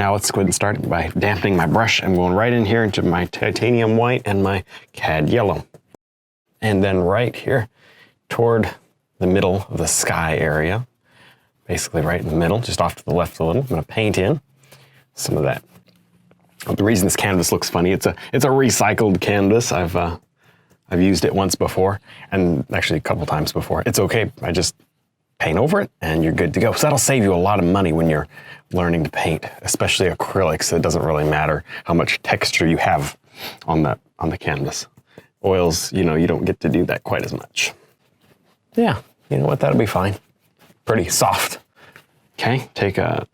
Now let's go ahead and start by dampening my brush. I'm going right in here into my titanium white and my cad yellow. And then right here toward the middle of the sky area, basically right in the middle, just off to the left a little, I'm gonna paint in some of that. The reason this canvas looks funny, it's a recycled canvas. I've used it once before, and actually a couple times before. It's okay, I just paint over it and you're good to go. So that'll save you a lot of money when you're learning to paint, especially acrylics. It doesn't really matter how much texture you have on the canvas. Oils, you know, you don't get to do that quite as much. Yeah, you know what, that'll be fine. Pretty soft. Okay, take a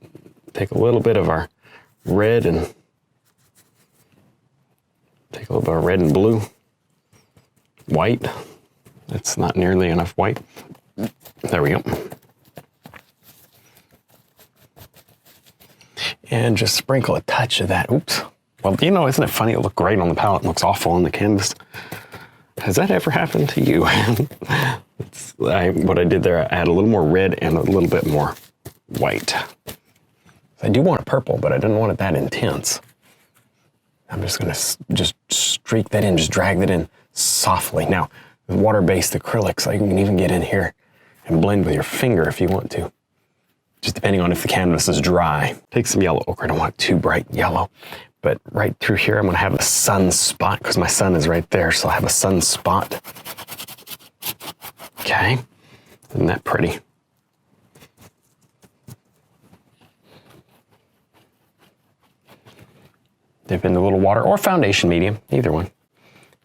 little bit of our red and take a little bit of red and blue. White. That's not nearly enough white. There we go. And just sprinkle a touch of that. Oops. Well, you know, isn't it funny? It looked great on the palette. It looks awful on the canvas. Has that ever happened to you? What I did there, I add a little more red and a little bit more white. I do want a purple, but I didn't want it that intense. I'm just gonna just streak that in, just drag that in softly. Now, with water-based acrylics, you can even get in here and blend with your finger if you want to, just depending on if the canvas is dry. Take some yellow ochre. I don't want too bright yellow, but right through here, I'm gonna have a sun spot because my sun is right there, so I'll have a sun spot. Okay, isn't that pretty? Dip into a little water or foundation medium, either one,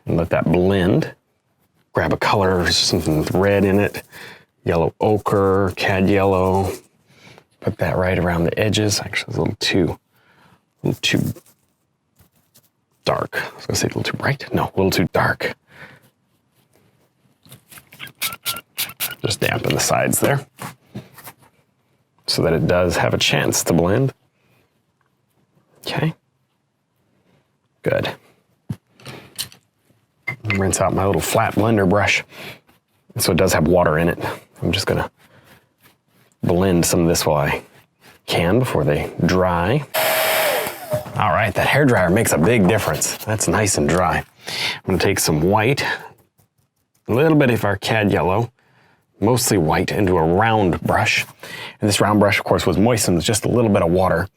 and let that blend. Grab a color, something with red in it, yellow ochre, cad yellow. Put that right around the edges. Actually, it's a little too dark. I was gonna say a little too bright. No, a little too dark. Just dampen the sides there so that it does have a chance to blend. Okay. Good. Rinse out my little flat blender brush. So it does have water in it. I'm just gonna blend some of this while I can before they dry. All right, that hairdryer makes a big difference. That's nice and dry. I'm gonna take some white, a little bit of our cad yellow, mostly white, into a round brush. And this round brush, of course, was moistened with just a little bit of water.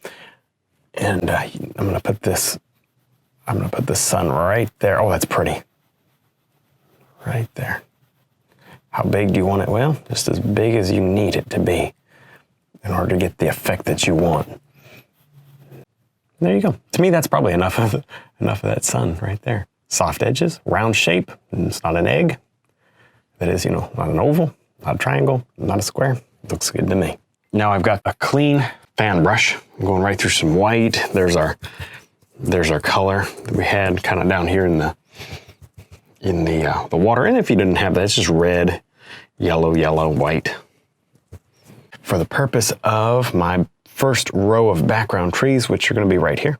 And I'm gonna put the sun right there. Oh, that's pretty. Right there. How big do you want it? Well, just as big as you need it to be in order to get the effect that you want. There you go. To me, that's probably enough of that sun right there. Soft edges, round shape, and it's not an egg. That is, you know, not an oval, not a triangle, not a square. It looks good to me. Now I've got a clean fan brush. I'm going right through some white. There's our color that we had kind of down here in the water. And if you didn't have that, it's just red, yellow, white. For the purpose of my first row of background trees, which are going to be right here.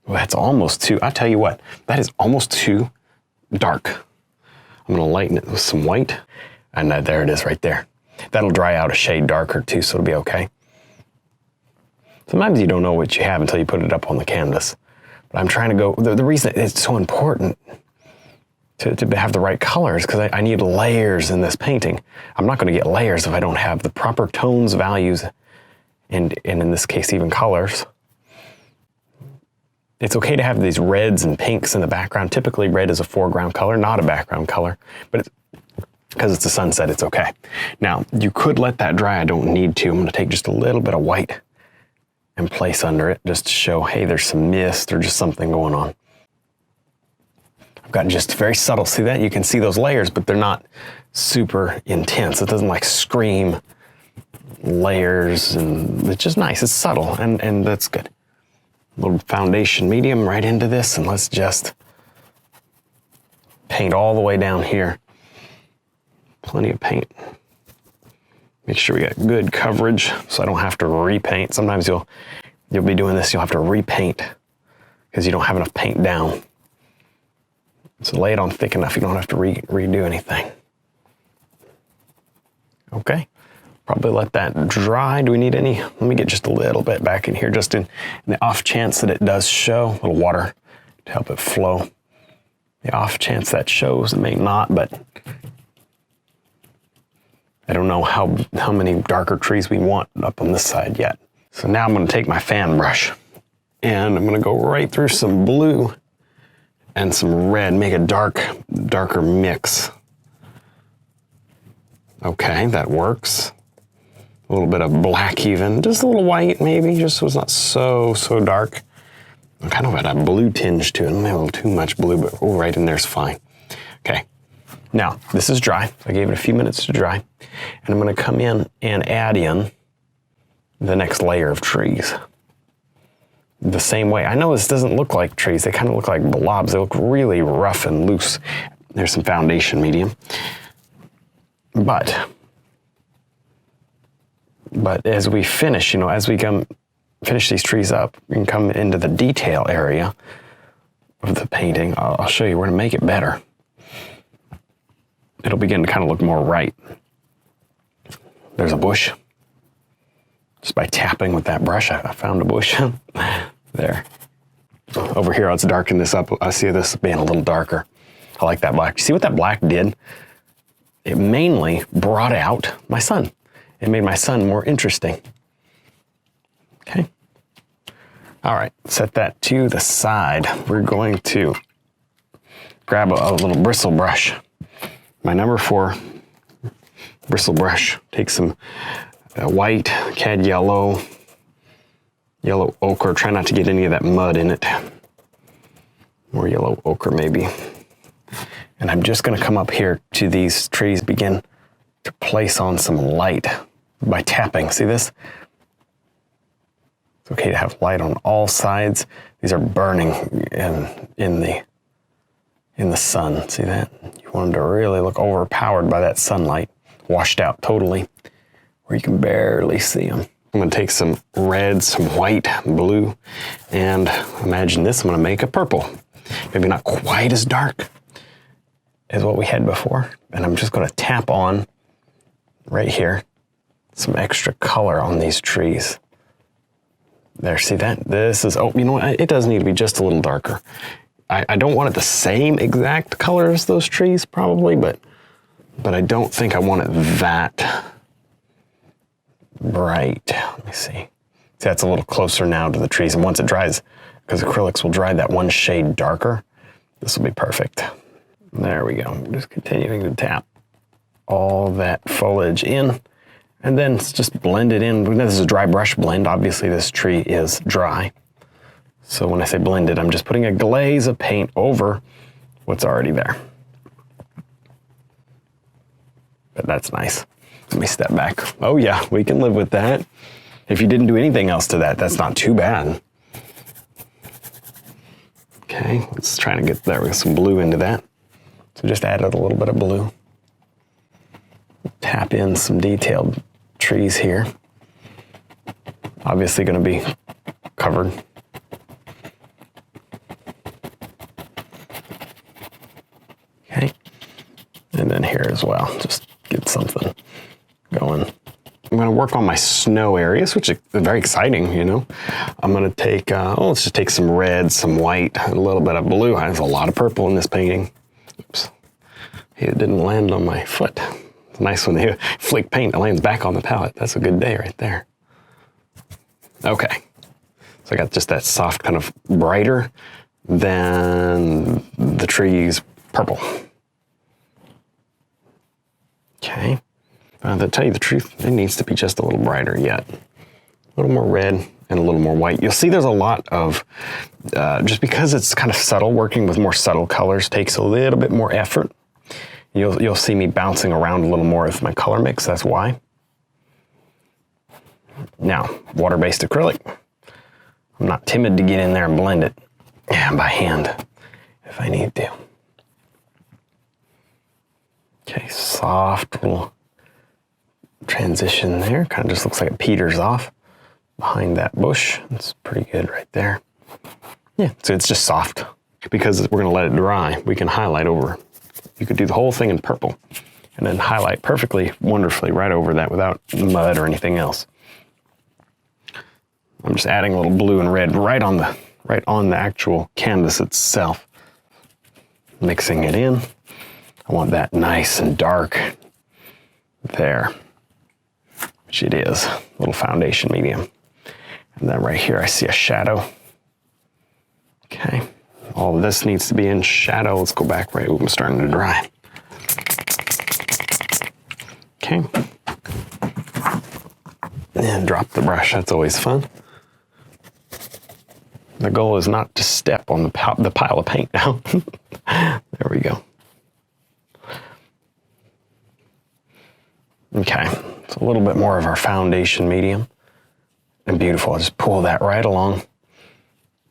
Well, that's almost too, I tell you what, that is almost too dark. I'm going to lighten it with some white. And there it is right there. That'll dry out a shade darker too, so it'll be okay. Sometimes you don't know what you have until you put it up on the canvas. But I'm trying to go, the reason it's so important to have the right colors, because I need layers in this painting. I'm not going to get layers if I don't have the proper tones, values, and in this case, even colors. It's okay to have these reds and pinks in the background. Typically, red is a foreground color, not a background color, but because it's a sunset, it's okay. Now, you could let that dry. I don't need to. I'm going to take just a little bit of white and place under it just to show, hey, there's some mist or just something going on. I've got just very subtle. See that? You can see those layers, but they're not super intense. It doesn't like scream layers, and it's just nice. It's subtle, and that's good. A little foundation medium right into this, and let's just paint all the way down here. Plenty of paint. Make sure we got good coverage so I don't have to repaint. Sometimes you'll be doing this, you'll have to repaint because you don't have enough paint down. So lay it on thick enough you don't have to redo anything. Okay, Probably let that dry. Do we need any? Let me get just a little bit back in here, just in the off chance that it does show. A little water to help it flow. The off chance that shows, it may not, but I don't know how many darker trees we want up on this side yet. So now I'm going to take my fan brush and I'm going to go right through some blue and some red, make a darker mix. Okay, that works. A little bit of black even, just a little white maybe, just so it's not so dark. I kind of had a blue tinge to it. I don't have a little too much blue, but right in there's fine. Okay, now this is dry. I gave it a few minutes to dry. And I'm gonna come in and add in the next layer of trees. The same way. I know this doesn't look like trees. They kind of look like blobs. They look really rough and loose. There's some foundation medium. But as we finish, as we finish these trees up, we can come into the detail area of the painting. I'll show you where to make it better. It'll begin to kind of look more right. There's a bush. Just by tapping with that brush, I found a bush. There. Over here, let's darken this up. I see this being a little darker. I like that black. You see what that black did? It mainly brought out my sun. It made my sun more interesting. Okay. All right, set that to the side. We're going to grab a little bristle brush. My number 4 bristle brush. Take some white, cad yellow ochre. Try not to get any of that mud in it. More yellow ochre maybe. And I'm just gonna come up here to these trees, begin to place on some light by tapping. See this? It's okay to have light on all sides. These are burning in the sun. See that? You want them to really look overpowered by that sunlight, washed out totally, where you can barely see them. I'm gonna take some red, some white, blue, and imagine this, I'm gonna make a purple. Maybe not quite as dark as what we had before. And I'm just gonna tap on, right here, some extra color on these trees. There, see that? This is, oh, you know what? It does need to be just a little darker. I don't want it the same exact color as those trees, probably, but I don't think I want it that bright. Let me see. See, that's a little closer now to the trees, and once it dries, because acrylics will dry that one shade darker, this will be perfect. There we go. I'm just continuing to tap all that foliage in, and then just blend it in. This is a dry brush blend. Obviously, this tree is dry. So when I say blended, I'm just putting a glaze of paint over what's already there. But that's nice. Let me step back. Oh yeah, we can live with that. If you didn't do anything else to that, that's not too bad. Okay, let's try to get there with some blue into that. So just added a little bit of blue. Tap in some detailed trees here. Obviously going to be covered. Okay, and then here as well, just get something going. I'm going to work on my snow areas, which is very exciting, I'm going to take, let's just take some red, some white, a little bit of blue. There's a lot of purple in this painting. Oops. It didn't land on my foot. It's nice when they flick paint, it lands back on the palette. That's a good day right there. Okay. So I got just that soft kind of brighter than the trees purple. Okay. To tell you the truth, it needs to be just a little brighter yet. A little more red and a little more white. You'll see there's a lot of, just because it's kind of subtle, working with more subtle colors takes a little bit more effort. You'll see me bouncing around a little more with my color mix, that's why. Now, water-based acrylic. I'm not timid to get in there and blend it by hand if I need to. Okay, soft little transition there. Kind of just looks like it peters off behind that bush. It's pretty good right there. Yeah, so it's just soft. Because we're gonna let it dry, we can highlight over. You could do the whole thing in purple and then highlight perfectly, wonderfully right over that without mud or anything else. I'm just adding a little blue and red right on the actual canvas itself. Mixing it in. I want that nice and dark there, which it is, a little foundation medium. And then right here I see a shadow. Okay, all of this needs to be in shadow. Let's go back right, I'm starting to dry. Okay, and drop the brush, that's always fun. The goal is not to step on the pile of paint now. There we go. Okay, so a little bit more of our foundation medium. And beautiful, I'll just pull that right along.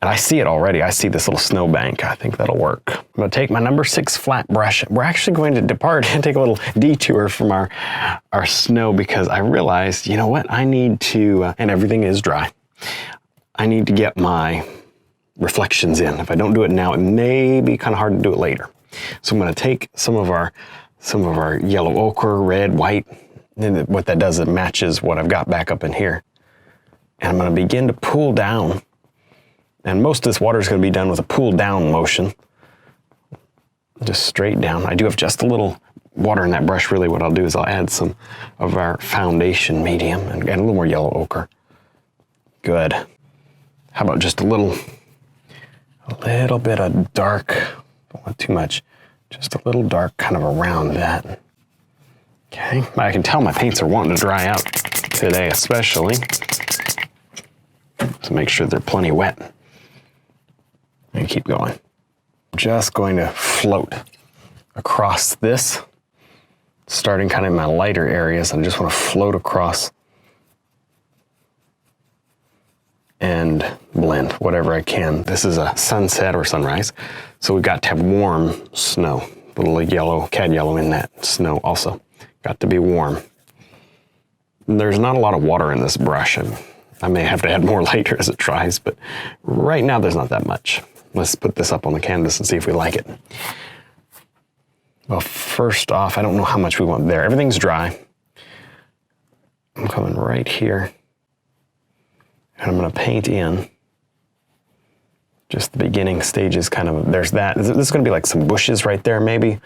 And I see it already, I see this little snowbank. I think that'll work. I'm gonna take my number 6 flat brush. We're actually going to depart and take a little detour from our snow because I realized, you know what, I need to, and everything is dry. I need to get my reflections in. If I don't do it now, it may be kind of hard to do it later. So I'm gonna take some of our yellow ochre, red, white, and what that does, it matches what I've got back up in here. And I'm gonna begin to pull down. And most of this water is gonna be done with a pull down motion. Just straight down. I do have just a little water in that brush. Really what I'll do is I'll add some of our foundation medium and add a little more yellow ochre. Good. How about just a little bit of dark, don't want too much, just a little dark kind of around that. Okay, I can tell my paints are wanting to dry out today especially. So make sure they're plenty wet. And keep going. I'm just going to float across this, starting kind of in my lighter areas. I just want to float across and blend whatever I can. This is a sunset or sunrise, so we've got to have warm snow. A little yellow, cad yellow in that snow also. Got to be warm. And there's not a lot of water in this brush, and I may have to add more later as it dries, but right now there's not that much. Let's put this up on the canvas and see if we like it. Well, first off, I don't know how much we want there. Everything's dry. I'm coming right here. And I'm going to paint in just the beginning stages, kind of, there's that. This is going to be like some bushes right there maybe,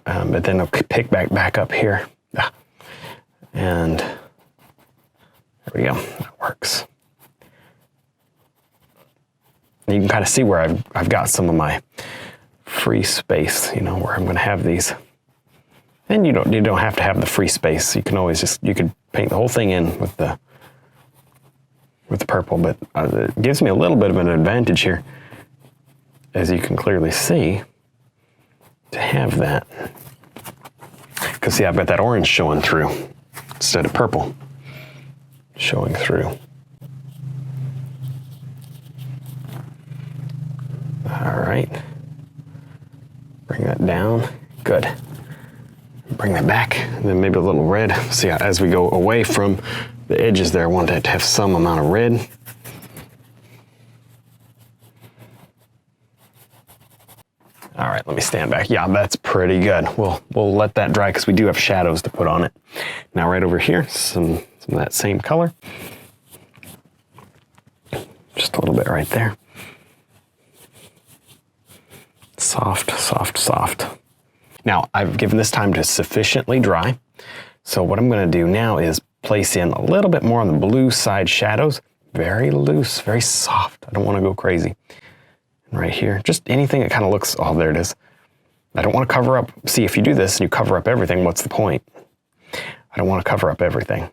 but then I'll pick back up here. And there we go, that works. And you can kind of see where I've got some of my free space, you know, where I'm going to have these. And you don't have to have the free space. You can always you could paint the whole thing in with the purple, but it gives me a little bit of an advantage here, as you can clearly see, to have that. Because see, I've got that orange showing through instead of purple showing through. All right, bring that down, good. Bring that back, and then maybe a little red. See, as we go away from the edges there, I want that to have some amount of red. All right, let me stand back. Yeah, that's pretty good. We'll let that dry because we do have shadows to put on it. Now right over here, some of that same color. Just a little bit right there. Soft, soft, soft. Now, I've given this time to sufficiently dry. So what I'm gonna do now is place in a little bit more on the blue side shadows. Very loose, very soft. I don't wanna go crazy. And right here, just anything that kind of looks, oh, there it is. I don't wanna cover up, see, if you do this and you cover up everything, what's the point? I don't wanna cover up everything.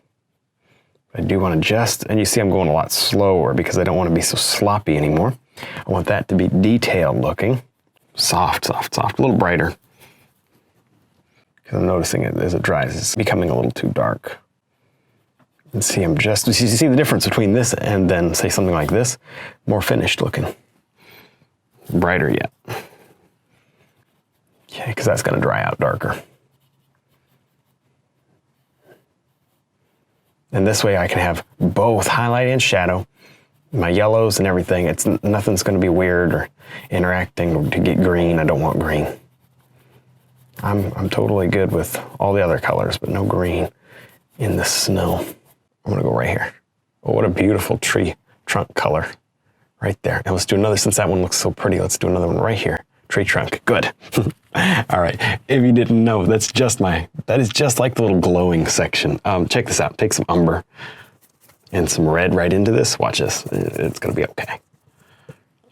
I do wanna just, and you see I'm going a lot slower because I don't wanna be so sloppy anymore. I want that to be detailed looking. Soft, soft, soft, a little brighter. Because I'm noticing it as it dries, it's becoming a little too dark. And see, you see the difference between this and then say something like this, more finished looking. Brighter yet. Okay, because that's gonna dry out darker. And this way I can have both highlight and shadow, my yellows and everything. Nothing's gonna be weird or interacting to get green. I don't want green. I'm totally good with all the other colors, but no green in the snow. I'm gonna go right here. Oh, what a beautiful tree trunk color right there. And let's do another, since that one looks so pretty, let's do another one right here. Tree trunk, good. All right, if you didn't know, that is just like the little glowing section. Check this out, take some umber and some red right into this. Watch this, it's gonna be okay.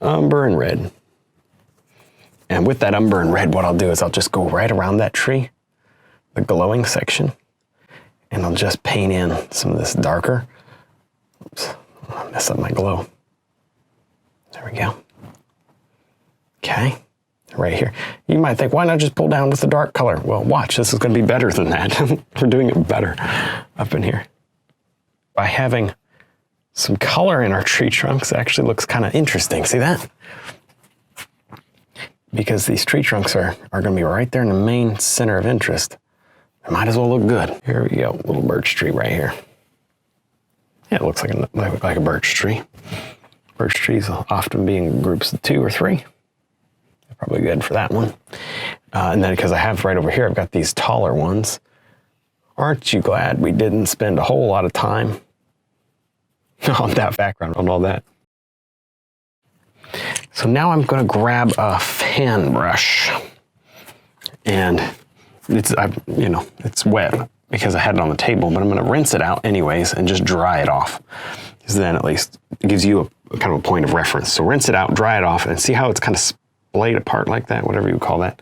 Umber and red. And with that umber and red, what I'll do is I'll just go right around that tree, the glowing section, and I'll just paint in some of this darker. Oops, I'll mess up my glow. There we go. Okay, right here. You might think, why not just pull down with the dark color? Well, watch, this is gonna be better than that. We're doing it better up in here. By having some color in our tree trunks, it actually looks kind of interesting. See that? Because these tree trunks are gonna be right there in the main center of interest. It might as well look good. Here we go, little birch tree right here. Yeah, it looks like a birch tree. Birch trees will often be in groups of 2 or 3. They're probably good for that one. And then because I have right over here, I've got these taller ones. Aren't you glad we didn't spend a whole lot of time on that background, on all that? So now I'm gonna grab a fan brush, and it's wet because I had it on the table, but I'm gonna rinse it out anyways and just dry it off. Because then at least it gives you a kind of a point of reference. So rinse it out, dry it off, and see how it's kind of splayed apart like that, whatever you call that.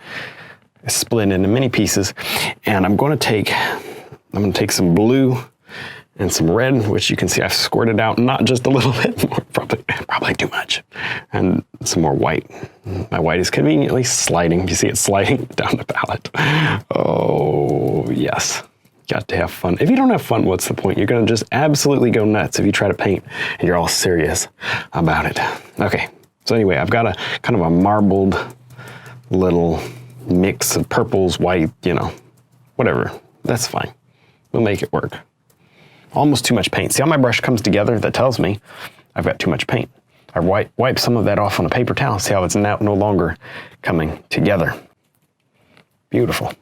It's split into many pieces. And I'm gonna take some blue and some red, which you can see I've squirted out, not just a little bit more, probably too much. And some more white. My white is conveniently sliding. You see it sliding down the palette. Oh, yes. Got to have fun. If you don't have fun, what's the point? You're gonna just absolutely go nuts if you try to paint and you're all serious about it. Okay, so anyway, I've got a kind of a marbled little mix of purples, white, whatever. That's fine. We'll make it work. Almost too much paint. See how my brush comes together? That tells me I've got too much paint. I wipe some of that off on a paper towel. See how it's now no longer coming together. Beautiful.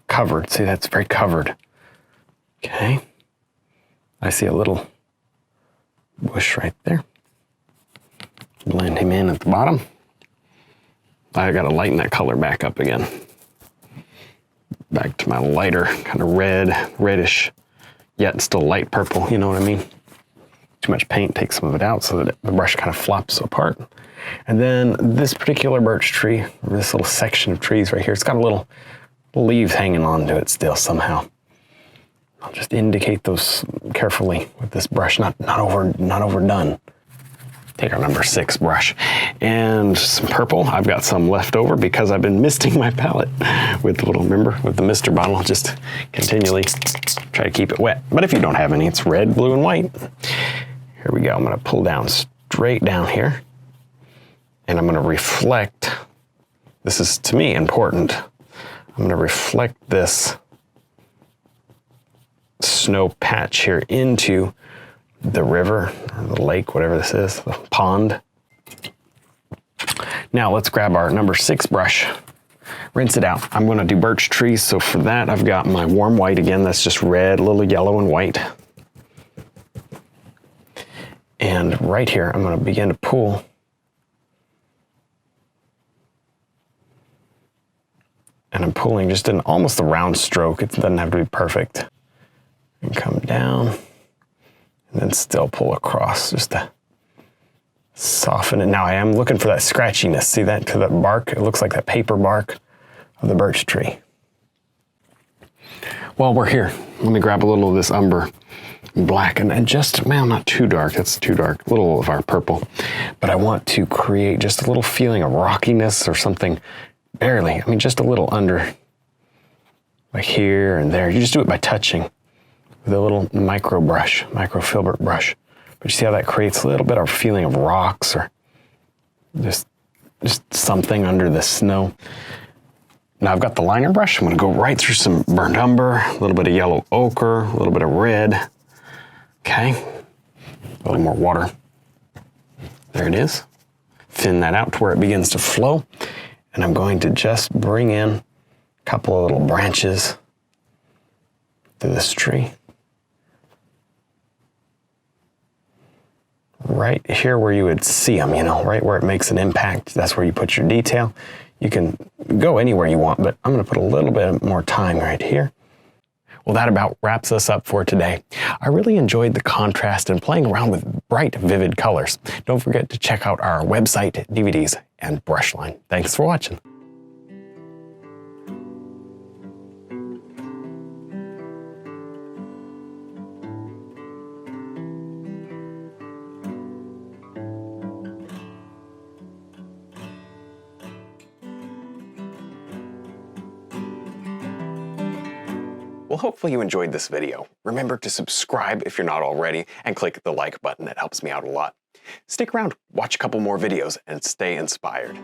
Covered. See, that's very covered. Okay. I see a little bush right there. Blend him in at the bottom. I gotta lighten that color back up again. Back to my lighter, kind of reddish, yet still light purple, you know what I mean? Too much paint takes some of it out so that the brush kind of flops apart. And then this particular birch tree, this little section of trees right here, it's got a little leaves hanging onto it still somehow. I'll just indicate those carefully with this brush, not overdone. Take our number 6 brush and some purple. I've got some left over because I've been misting my palette with the little, remember, with the mister bottle, just continually try to keep it wet. But if you don't have any, it's red, blue, and white. Here we go. I'm gonna pull down straight down here, and I'm gonna reflect. This is, to me, important. I'm gonna reflect this snow patch here into the river, or the lake, whatever this is, the pond. Now let's grab our number 6 brush, rinse it out. I'm gonna do birch trees, so for that I've got my warm white again, that's just red, a little yellow and white. And right here, I'm gonna begin to pull and I'm pulling just in almost a round stroke. It doesn't have to be perfect. And come down. And then still pull across just to soften it. Now I am looking for that scratchiness. See that to the bark? It looks like that paper bark of the birch tree. While we're here, let me grab a little of this umber black and just, well, not too dark. That's too dark. A little of our purple. But I want to create just a little feeling of rockiness or something. Barely. I mean, just a little under, like here and there. You just do it by touching with a little micro filbert brush. But you see how that creates a little bit of a feeling of rocks or just something under the snow. Now I've got the liner brush. I'm gonna go right through some burnt umber, a little bit of yellow ochre, a little bit of red. Okay, a little more water. There it is. Thin that out to where it begins to flow. And I'm going to just bring in couple of little branches through this tree. Right here where you would see them, you know, right where it makes an impact, that's where you put your detail. You can go anywhere you want, but I'm going to put a little bit more time right here. Well, that about wraps us up for today. I really enjoyed the contrast and playing around with bright, vivid colors. Don't forget to check out our website, DVDs, and brush line. Thanks for watching. Well, hopefully you enjoyed this video. Remember to subscribe if you're not already, and click the like button. That helps me out a lot. Stick around, watch a couple more videos, and stay inspired.